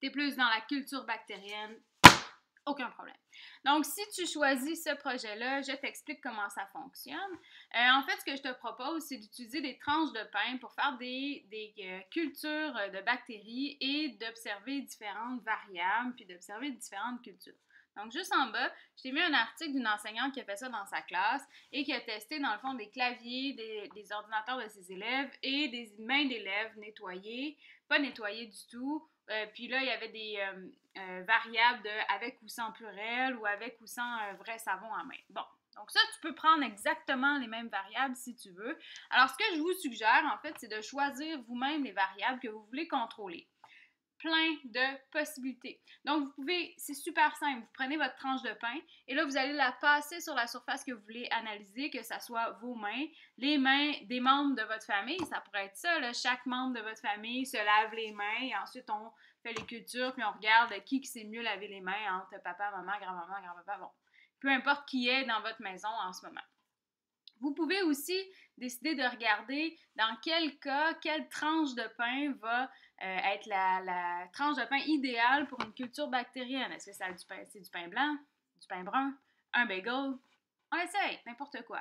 tu es plus dans la culture bactérienne, aucun problème. Donc, si tu choisis ce projet-là, je t'explique comment ça fonctionne. En fait, ce que je te propose, c'est d'utiliser des tranches de pain pour faire des cultures de bactéries et d'observer différentes variables, puis d'observer différentes cultures. Donc, juste en bas, je t'ai mis un article d'une enseignante qui a fait ça dans sa classe et qui a testé, dans le fond, des claviers, des ordinateurs de ses élèves et des mains d'élèves nettoyées, pas nettoyées du tout. Puis là, il y avait des variables de avec ou sans Purell ou avec ou sans vrai savon à main. Bon, donc ça, tu peux prendre exactement les mêmes variables si tu veux. Alors, ce que je vous suggère, en fait, c'est de choisir vous-même les variables que vous voulez contrôler. Plein de possibilités. Donc, vous pouvez, c'est super simple, vous prenez votre tranche de pain et là, vous allez la passer sur la surface que vous voulez analyser, que ce soit vos mains, les mains des membres de votre famille, ça pourrait être ça, là, chaque membre de votre famille se lave les mains et ensuite on fait les cultures puis on regarde qui s'est mieux laver les mains entre papa, maman, grand-maman, grand-papa, bon. Peu importe qui est dans votre maison en ce moment. Vous pouvez aussi décider de regarder dans quel cas, quelle tranche de pain va être la tranche de pain idéale pour une culture bactérienne. Est-ce que c'est du pain blanc, du pain brun, un bagel? On essaye, n'importe quoi.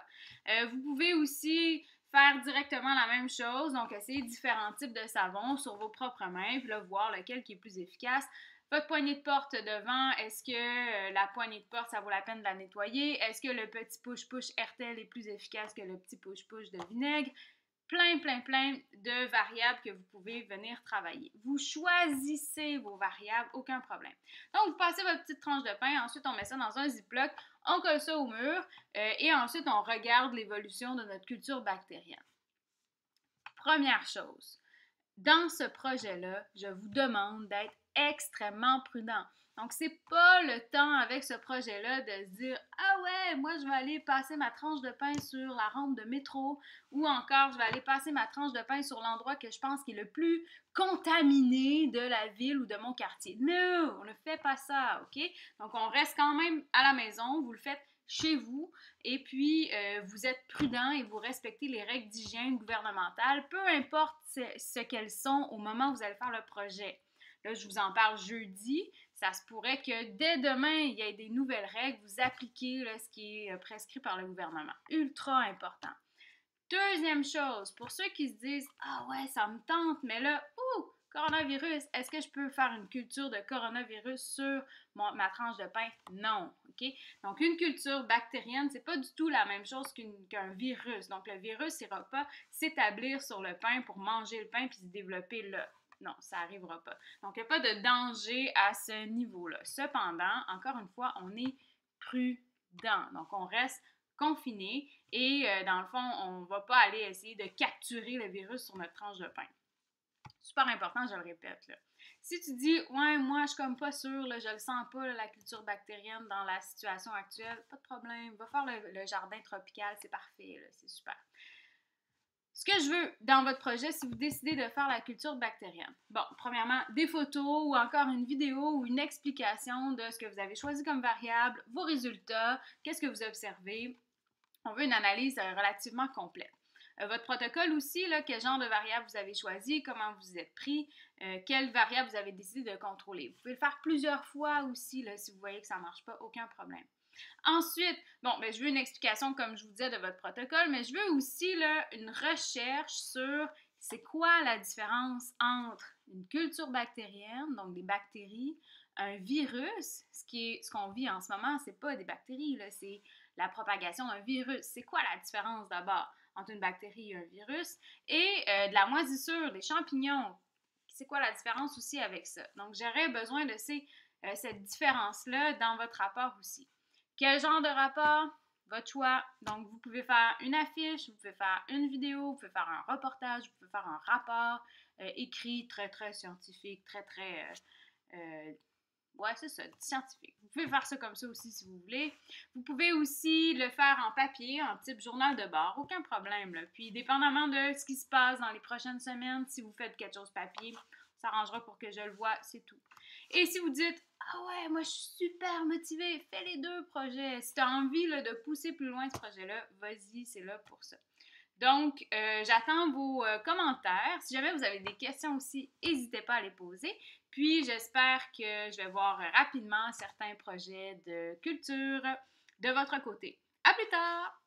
Vous pouvez aussi faire directement la même chose, donc essayer différents types de savons sur vos propres mains, puis là, voir lequel qui est plus efficace. Votre poignée de porte devant, est-ce que la poignée de porte, ça vaut la peine de la nettoyer? Est-ce que le petit push-push Hertel est plus efficace que le petit push-push de vinaigre? Plein de variables que vous pouvez venir travailler. Vous choisissez vos variables, aucun problème. Donc, vous passez votre petite tranche de pain, ensuite on met ça dans un ziploc, on colle ça au mur et ensuite on regarde l'évolution de notre culture bactérienne. Première chose, dans ce projet-là, je vous demande d'être extrêmement prudent. Donc, c'est pas le temps avec ce projet-là de se dire ah ouais, moi je vais aller passer ma tranche de pain sur la rampe de métro ou encore je vais aller passer ma tranche de pain sur l'endroit que je pense qui est le plus contaminé de la ville ou de mon quartier. Non, on ne fait pas ça, OK? Donc, on reste quand même à la maison, vous le faites chez vous et puis vous êtes prudent et vous respectez les règles d'hygiène gouvernementales, peu importe ce qu'elles sont au moment où vous allez faire le projet. Là, je vous en parle jeudi. Ça se pourrait que dès demain, il y ait des nouvelles règles. Vous appliquez là, ce qui est prescrit par le gouvernement. Ultra important. Deuxième chose, pour ceux qui se disent « Ah ouais, ça me tente, mais là, coronavirus, est-ce que je peux faire une culture de coronavirus sur ma tranche de pain? » Non, OK? Donc, une culture bactérienne, c'est pas du tout la même chose qu'un virus. Donc, le virus n'ira pas s'établir sur le pain pour manger le pain puis se développer là. Non, ça n'arrivera pas. Donc, il n'y a pas de danger à ce niveau-là. Cependant, encore une fois, on est prudent. Donc, on reste confiné et dans le fond, on ne va pas aller essayer de capturer le virus sur notre tranche de pain. Super important, je le répète. Là. Si tu dis, ouais, moi, je suis comme pas sûre, là, je le sens pas, là, la culture bactérienne dans la situation actuelle, pas de problème. Va faire le jardin tropical, c'est parfait, là, c'est super. Ce que je veux dans votre projet, si vous décidez de faire la culture bactérienne, bon, premièrement, des photos ou encore une vidéo ou une explication de ce que vous avez choisi comme variable, vos résultats, qu'est-ce que vous observez. On veut une analyse relativement complète. Votre protocole aussi, là, quel genre de variable vous avez choisi, comment vous êtes pris, quelle variable vous avez décidé de contrôler. Vous pouvez le faire plusieurs fois aussi là, si vous voyez que ça ne marche pas, aucun problème. Ensuite, je veux une explication, comme je vous disais, de votre protocole, mais je veux aussi là, une recherche sur c'est quoi la différence entre une culture bactérienne, donc des bactéries, un virus, ce qu'on vit en ce moment, c'est pas des bactéries, là, c'est la propagation d'un virus. C'est quoi la différence d'abord entre une bactérie et un virus? Et de la moisissure, des champignons, c'est quoi la différence aussi avec ça? Donc, j'aurais besoin de cette différence-là dans votre rapport aussi. Quel genre de rapport? Votre choix. Donc, vous pouvez faire une affiche, vous pouvez faire une vidéo, vous pouvez faire un reportage, vous pouvez faire un rapport écrit très scientifique, ouais, c'est ça, scientifique. Vous pouvez faire ça comme ça aussi si vous voulez. Vous pouvez aussi le faire en papier, en type journal de bord, aucun problème. Là. Puis, dépendamment de ce qui se passe dans les prochaines semaines, si vous faites quelque chose papier, ça s'arrangera pour que je le voie, c'est tout. Et si vous dites ah ouais, moi je suis super motivée, fais les deux projets. Si tu as envie là, de pousser plus loin ce projet-là, vas-y, c'est là pour ça. Donc, j'attends vos commentaires. Si jamais vous avez des questions aussi, n'hésitez pas à les poser. Puis, j'espère que je vais voir rapidement certains projets de culture de votre côté. À plus tard!